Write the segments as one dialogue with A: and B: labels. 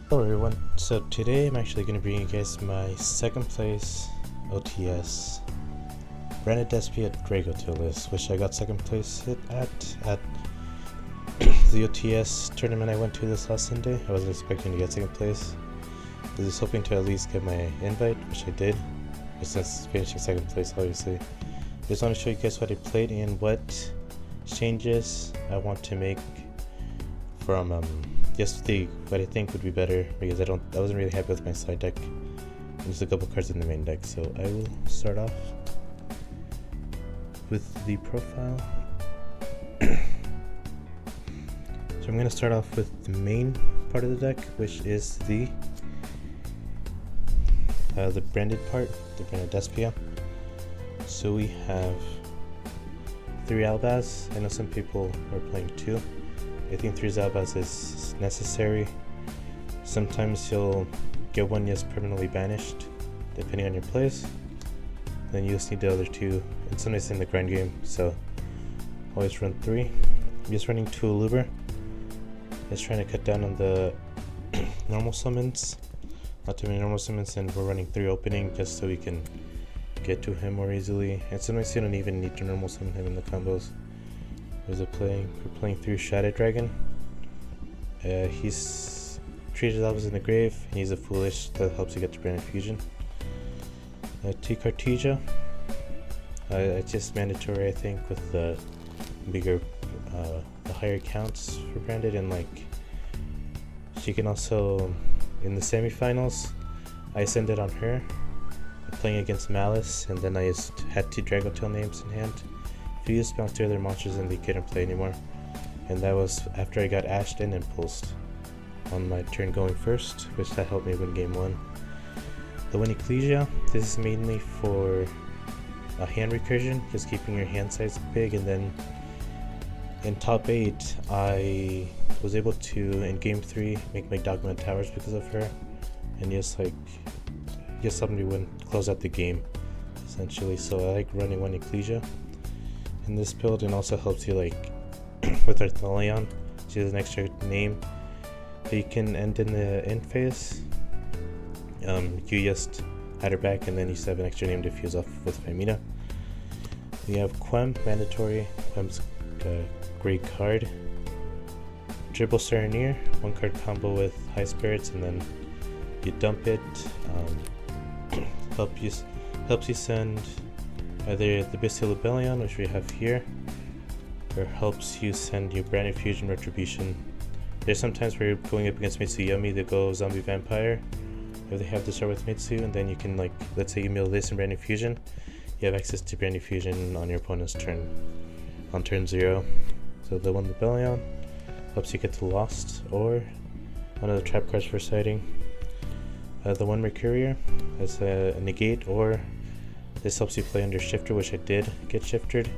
A: Hello everyone, so today I'm actually going to bring you guys my second place OTS branded Despia Dracotail list, which I got second place at the OTS tournament I went to this last Sunday. I wasn't expecting to get second place. I was hoping to at least get my invite, which I did, but since finishing second place obviously. I just want to show you guys what I played and what changes I want to make from yesterday, what I think would be better, because I wasn't really happy with my side deck. There's a couple cards in the main deck, so I will start off with the profile. So I'm going to start off with the main part of the deck, which is the branded part, the branded Despia. So we have 3 Albaz. I know some people are playing 2. I think 3 Albaz is necessary. Sometimes you'll get one just permanently banished, depending on your plays. Then you just need the other 2, and sometimes in the grind game, so always run 3. I'm just running 2 Aluber. Just trying to cut down on the normal summons. Not too many normal summons, and we're running 3 opening just so we can get to him more easily. And sometimes you don't even need to normal summon him in the combos. We're playing through Shadow Dragon. He's treated Albaz in the grave, and he's a foolish that helps you get to Branded Fusion. T Cartesia. It's just mandatory, I think, with the bigger, the higher counts for branded, and like she can also in the semifinals. I send it on her, playing against Malice, and then I just had 2 Dracotail names in hand. If you just bounce 2 other monsters and they couldn't play anymore. And that was after I got ashed and impulsed on my turn going first, which that helped me win game 1. The Win Ecclesia, this is mainly for a hand recursion, just keeping your hand size big, and then in top 8 I was able to, in game 3, make my Dogma Towers because of her, and just helped me close out the game, essentially. So I like running Win Ecclesia in this build, and also helps you like with Arthalion. She has an extra name that you can end in the end phase. You just add her back, and then you just have an extra name to fuse off with Femina. We have Quem, mandatory. Quem's a great card. Dribble Sereneer, 1 card combo with High Spirits, and then you dump it. Helps you send either the Bestial Rebellion, which we have here, or helps you send your Branded Fusion Retribution. There's sometimes where you're going up against Mitsuyomi, they go Zombie Vampire, if they have to start with Mitsu, and then you can, like, let's say you mill this in Branded Fusion, you have access to Branded Fusion on your opponent's turn, on turn 0. So the 1 Rebellion helps you get to Lost, or one of the trap cards for sighting. The 1 Mercurier as a negate, or this helps you play under Shifter, which I did get Shifted.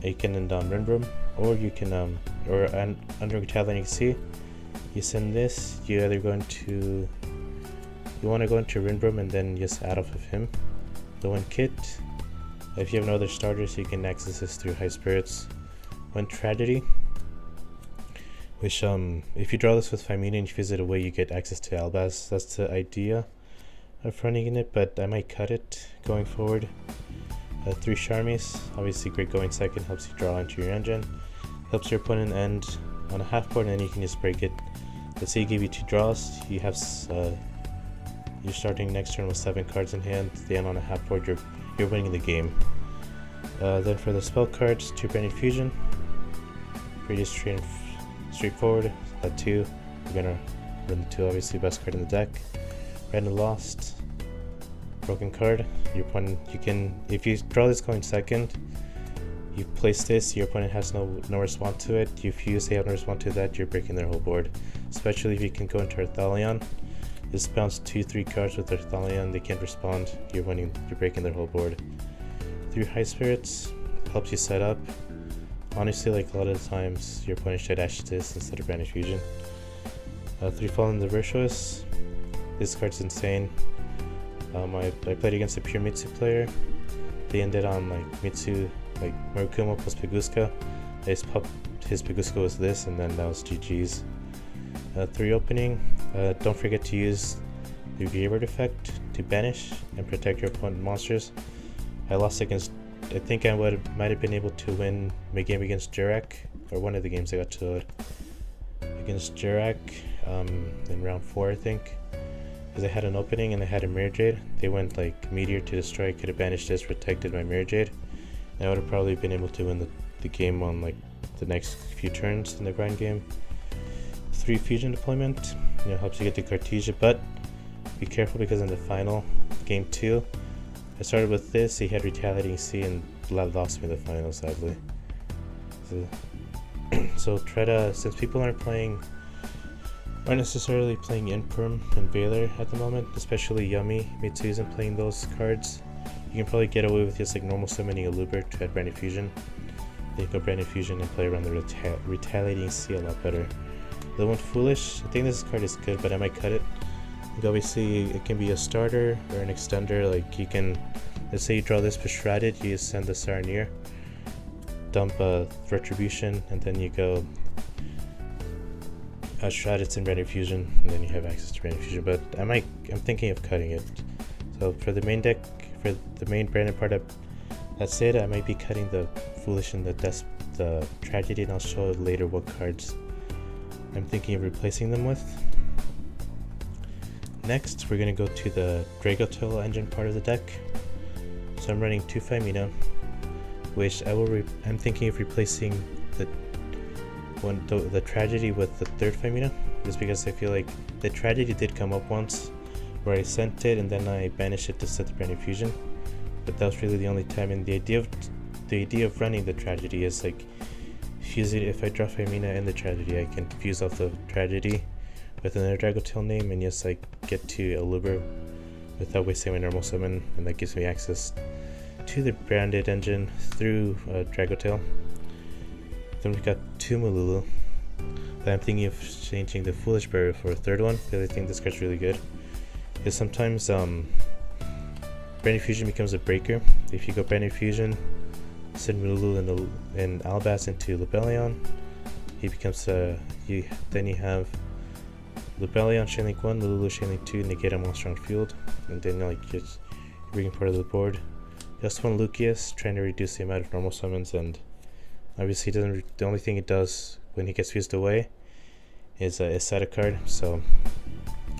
A: You can end on Rinbroom, or you can under Talon. You can see you send this. You either want to go into Rinbroom and then just add off of him. The 1 Kit. If you have no other starters, you can access this through High Spirits. 1 Tragedy, which if you draw this with Femina and you fuse it away, you get access to Albaz. That's the idea of running in it, but I might cut it going forward. 3 Charmies, obviously great going second, helps you draw into your engine, helps your opponent end on a half board, and then you can just break it. Let's say you give you 2 draws, you have you're starting next turn with 7 cards in hand, then on a half board you're winning the game. Then for the spell cards, 2 Branded Fusion, pretty straightforward. 2, you're gonna run the 2, obviously best card in the deck. Branded Lost, broken card. Your opponent, if you draw this going second, you place this, your opponent has no response to it. You fuse, they have no response to that, you're breaking their whole board. Especially if you can go into Arthalion. Just bounce 2-3 cards with Arthalion, they can't respond, you're breaking their whole board. 3 High Spirits, helps you set up. Honestly, like a lot of the times, your opponent should dash this instead of Branded Fusion. 3 Fallen the Virtuous, this card's insane. I played against a pure Mitsu player. They ended on like Mitsu, like Murakumo plus Peguska. I just popped his Peguska was this, and then that was GG's. 3 opening. Don't forget to use the Graveyard effect to banish and protect your opponent monsters. I lost against, I think I might have been able to win my game against Jurak, or one of the games I got to against Jurak in round 4, I think. Because I had an opening and I had a Mirror Jade. They went like Meteor to destroy, could have banished this, protected my Mirror Jade. And I would have probably been able to win the game on like the next few turns in the grind game. 3 fusion deployment, helps you get the Cartesia, but be careful because in the final, game 2, I started with this, he had Retaliating Sea and lost me the final, sadly. So try to, since people aren't necessarily playing Imperm and Veiler at the moment, especially Yummy, Mitsu isn't playing those cards, you can probably get away with just like normal summoning a Lubert to add Brand Fusion. Then you go Brand Fusion and play around the Retaliating Sea a lot better. The one Foolish, I think this card is good, but I might cut it. Like obviously, it can be a starter or an extender. Like you can, let's say you draw this for Shrouded, you send the Saronir, dump a Retribution, and then you go Shrouded and Brand Fusion, and then you have access to Brand Fusion. But I'm thinking of cutting it. So for the main deck, for the main Branded part, that's it. I might be cutting the Foolish and the Tragedy, and I'll show later what cards I'm thinking of replacing them with. Next, we're going to go to the Dracotail engine part of the deck. So I'm running 2 Femina, which I'm thinking of replacing the Tragedy with the 3rd Femina, just because I feel like the Tragedy did come up once, where I sent it and then I banished it to set the Brand Fusion, but that was really the only time. And the idea of running the Tragedy is like fusing. If I draw Femina and the Tragedy, I can fuse off the Tragedy with another Dracotail name and just like get to a Luber without wasting my normal summon, and that gives me access to the branded engine through Dracotail. Then we've got 2 Mululu. But I'm thinking of changing the Foolish Barrier for a 3rd one because I think this card's really good. Because sometimes Brand Fusion becomes a breaker. If you go Brand Fusion, send Mululu and Albaz into Lebellion, he becomes then you have Lebellion, Chainlink 1, Lulu, Chainlink 2, negate a monster on field, and then like just bringing part of the board. Just one Lucius, trying to reduce the amount of normal summons, and obviously the only thing it does when he gets fused away is set a card. So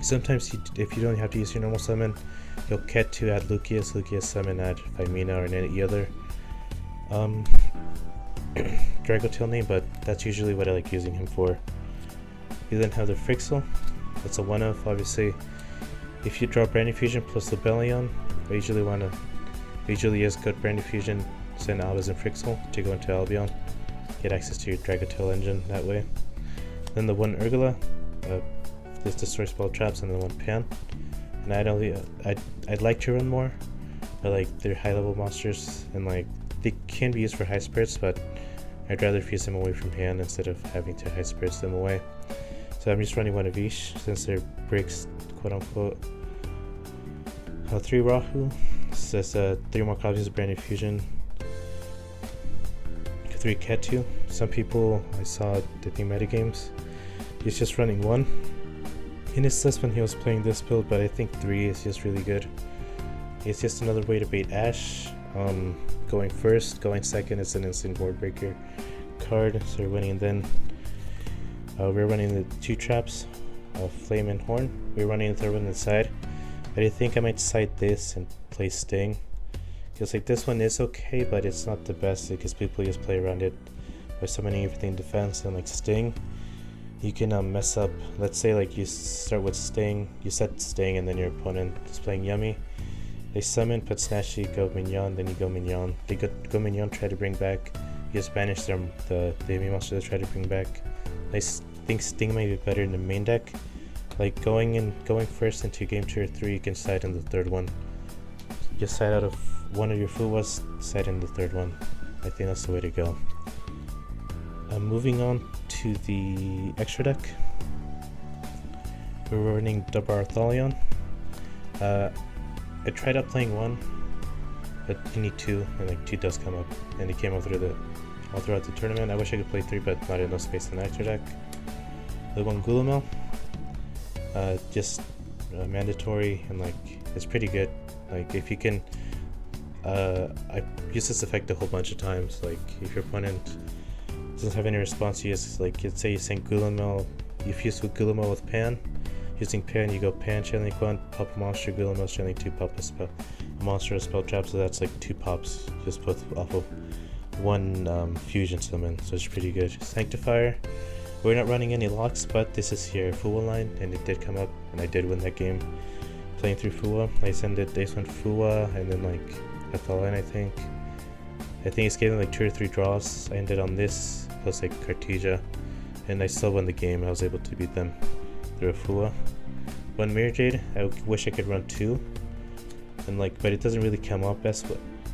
A: sometimes if you don't have to use your normal summon, you'll get to add Lucius summon, add Femina or any other Dracotail name, but that's usually what I like using him for. You then have the Frixel. That's a 1-of. Obviously, if you draw Brand Fusion plus Lebellion, I usually use good Brand Fusion, send Albaz and Frixel to go into Albion, get access to your Dracotail engine that way. Then the 1 Urgula, this destroys spell traps, and the 1 Pan. And I'd like to run more, but like they're high level monsters and like they can be used for high spirits, but I'd rather fuse them away from hand instead of having to high spirits them away. So I'm just running 1 of each since they're breaks, quote unquote. 3 Rahu, says 3 more copies of Brand Fusion. 3 Ketu. Some people I saw, I think metagames, he's just running 1 in his list when he was playing this build, but I think 3 is just really good. It's just another way to bait Ash. Going first, going second is an instant board breaker card, so you're winning. And then we're running the 2 traps of Flame and Horn. We're running the 3rd one inside, but I think I might side this and play Sting, because like this one is okay, but it's not the best because people just play around it by summoning everything in defense. And like Sting, you can mess up. Let's say like you start with Sting, you set Sting, and then your opponent is playing Yummy. They summon, put Snatchy, go Mignon, then you go Mignon. They go Mignon, try to bring back. You just banish them, the enemy monster they try to bring back. I think Sting might be better in the main deck. Like going first into game 2 or 3, you can side in the 3rd one. Just side out of one of your Fuwas, side in the 3rd one. I think that's the way to go. Moving on to the extra deck. We're running Dabar Thalion. I tried out playing 1, but you need 2, and like 2 does come up, and it came up all throughout the tournament. I wish I could play 3, but not enough space in the extra deck. the one Gulamel. Just mandatory, and like it's pretty good. Like if you can, I use this effect a whole bunch of times. Like if your opponent doesn't have any response, you just like, let's say you send Gulamel, you fuse with Gulamel with Pan. Using Pan, you go Pan, channeling 1, pop a monster, Gulamel, channeling 2, pop a spell, a monster, a spell trap, so that's like 2 pops, just both off of 1 fusion summon, so it's pretty good. Sanctifier, we're not running any locks, but this is here, Fuwa line, and it did come up, and I did win that game playing through Fuwa. I sent it, they went Fuwa, and then like FL line, I think it's getting like 2 or 3 draws. I ended on this, plus like Cartesia, and I still won the game. I was able to beat them through a Fuwa. 1 Mirror Jade, I wish I could run 2, and like, but it doesn't really come up as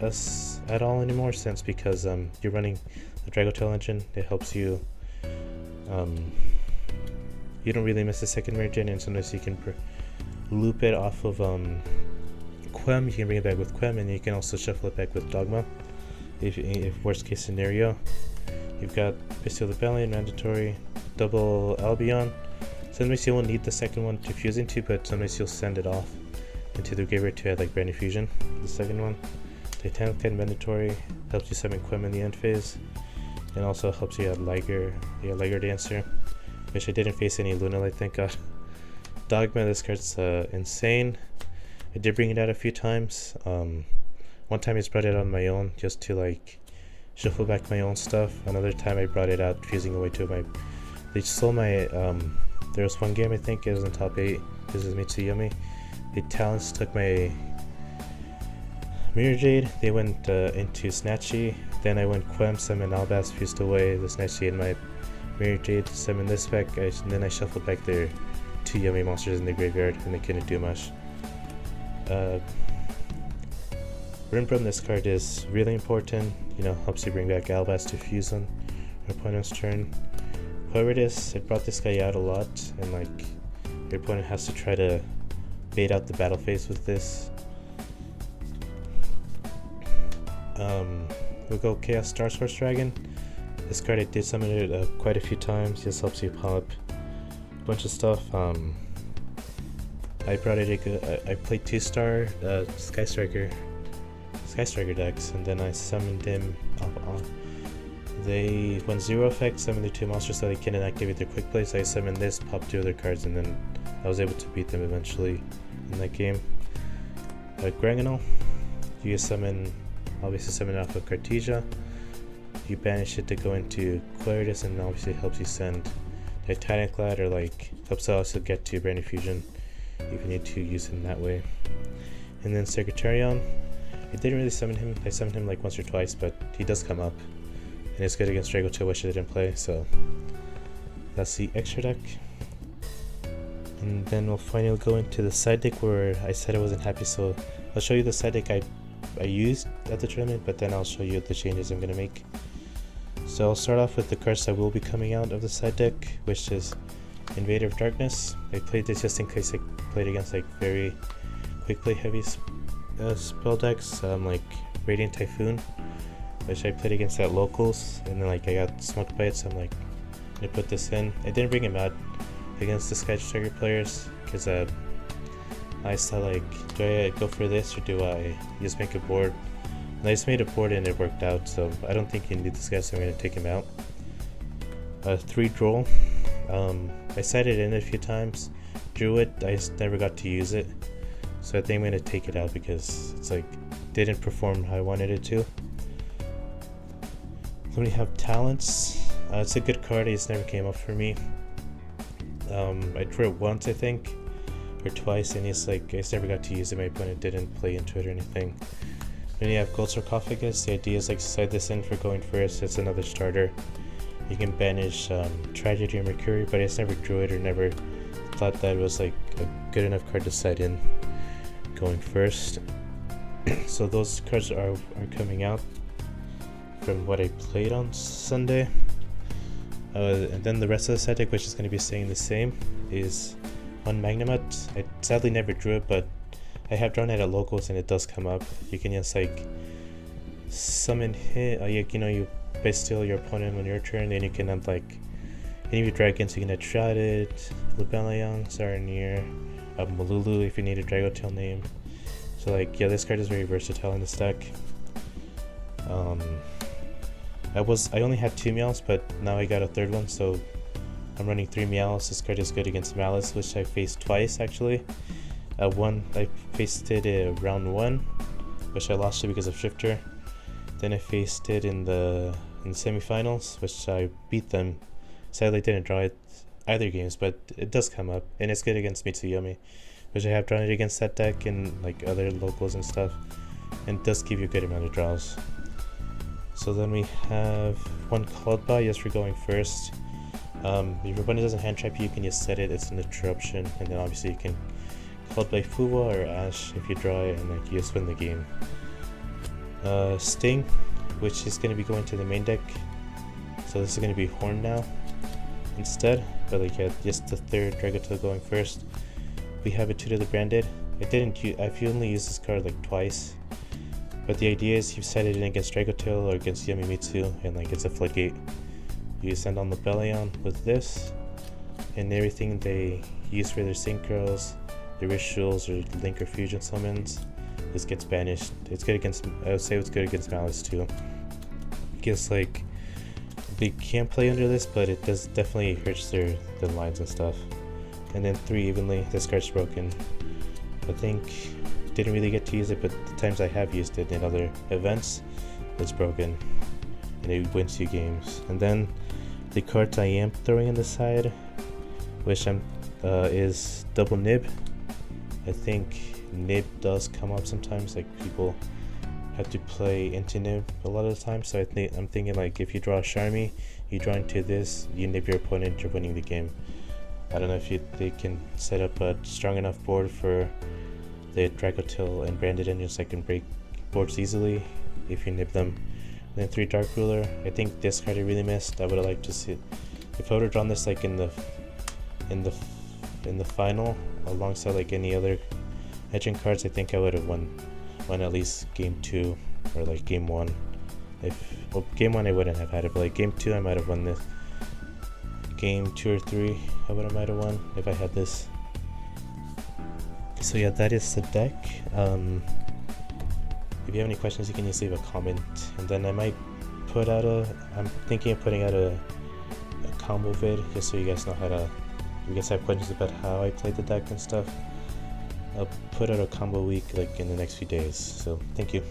A: us at all anymore, since because you're running the Dracotail engine. It helps you, you don't really miss the second Mirror Jade, and sometimes you can loop it off of Quem. You can bring it back with Quem, and you can also shuffle it back with Dogma if worst case scenario. You've got Despia Dracotail, mandatory, double Albion. Sometimes you won't need the second one to fuse into, but sometimes you'll send it off into the graveyard to add like brand new fusion. The second one, Titanic 10 mandatory, helps you summon Quem in the end phase, and also helps you add Liger Dancer, which I didn't face any Lunala, thank god. Dogma, this card's insane. I did bring it out a few times. One time I just brought it on my own just to like shuffle back my own stuff. Another time I brought it out fusing away to my, they stole my, there was one game I think it was in top 8, this is Mitsuyumi. The Talents took my Mirror Jade, they went into Snatchy, then I went Quem, summon Albaz, fused away the Snatchy and my Mirror Jade, summon this back, and then I shuffled back their 2 yummy monsters in the graveyard and they couldn't do much. Rinbrum, this card is really important, you know, helps you bring back Albaz to fuse on your opponent's turn. Poeridus, it brought this guy out a lot, and like your opponent has to try to bait out the battle phase with this. We'll go Chaos Star Source Dragon. This card I did summon it quite a few times, just helps you pop a bunch of stuff. I brought it, I played 2-star Sky Striker decks, and then I summoned him off. They went 0 effect, summoned the 2 monsters so they can activate their quick play, so I summoned this, popped 2 other cards, and then I was able to beat them eventually in that game. Granganol, you summon, obviously summon it off of Cartesia, you banish it to go into Claridus, and obviously helps you send Titanic Lad, or like helps also get to Brand New Fusion if you need to use him that way. And then Secretarion, I didn't really summon him, I summoned him like once or twice, but he does come up. And it's good against Dracotail, which I didn't play, so that's the extra deck. And then we'll finally go into the side deck where I said I wasn't happy, so I'll show you the side deck I used at the tournament, but then I'll show you the changes I'm going to make. So I'll start off with the cards that will be coming out of the side deck, which is Invader of Darkness. I played this just in case I played against like very quick play heavy spell decks, like Radiant Typhoon, which I played against at locals, and then like I got smoked by it, so I'm like, I'm gonna put this in. I didn't bring him out against the Sky Striker players because I saw like, do I go for this or do I just make a board? And I just made a board and it worked out, so I don't think you need this guy, so I'm gonna take him out. 3 Droll. I set it in a few times, drew it, I just never got to use it, so I think I'm gonna take it out because it's like didn't perform how I wanted it to. Then we have Talents. It's a good card, it just never came up for me. I drew it once I think, or twice, and it's like I just never got to use it. My opponent didn't play into it or anything. Then you have Gold Sarcophagus. The idea is like slide this in for going first. It's another starter. You can banish Tragedy or Mercury, but I just never drew it or never thought that it was like a good enough card to slide in going first. So those cards are coming out from what I played on Sunday. And then the rest of the set deck, which is going to be staying the same, is one Magnamut. I sadly never drew it, but I have drawn it at locals and it does come up. You can just like summon hit, you know, you base steal your opponent on your turn, and you can like Any of your dragons you can get shotted. Lebellion, Saranir, Malulu if you need a Dracotail name. So like, yeah, this card is very versatile in this deck. I only had 2 Meows, but now I got a third one, so I'm running 3 Meows. This card is good against Malice, which I faced twice actually. One I faced it round 1, which I lost to because of Shifter. Then I faced it in the semifinals, which I beat them. Sadly, didn't draw it either games, but it does come up, and it's good against Mitsuyomi, which I have drawn it against that deck and like other locals and stuff, and it does give you a good amount of draws. So then we have one called by. Yes, we're going first. If your opponent doesn't hand trap you, you can just set it. It's an interruption, and then obviously you can called by Fuwa or Ash if you draw it, and like you just win the game. Sting, which is going to be going to the main deck. So this is going to be Horn now instead, but like yeah, just the third Dracotail going first. We have a Tutor the Branded. I've only used this card like twice, but the idea is you set it in against Dracotail or against Yamimitsu, and like it's a floodgate. You send on the Lebellion with this, and everything they use for their synchros, their rituals, or link or fusion summons, this gets banished. It's good against, I would say it's good against Malice too. Because like, they can't play under this, but it does definitely hurts their lines and stuff. And then 3 evenly, this card's broken. I think, didn't really get to use it, but the times I have used it in other events, it's broken. And it wins 2 games. And then the cards I am throwing on the side, which is double Nib. I think Nib does come up sometimes, like people have to play into Nib a lot of the time, so I'm thinking like if you draw a Charmy, you draw into this, you Nib your opponent, you're winning the game. I don't know if they can set up a strong enough board for the Dracotail and Branded engines that can break boards easily if you Nib them. And then 3 Dark Ruler. I think this card I really missed. I would have liked to see it. If I would have drawn this like in the final alongside like any other edging cards, I think I would have won at least game 2 or like game 1. Well, game 1 I wouldn't have had it, but like game 2 I might have won this. Game 2 or 3 I might have won if I had this. So yeah, that is the deck. If you have any questions, you can just leave a comment, and then I might put out I'm thinking of putting out a combo vid just so you guys know how to, if you guys have questions about how I played the deck and stuff. I'll put out a combo week like in the next few days. So thank you.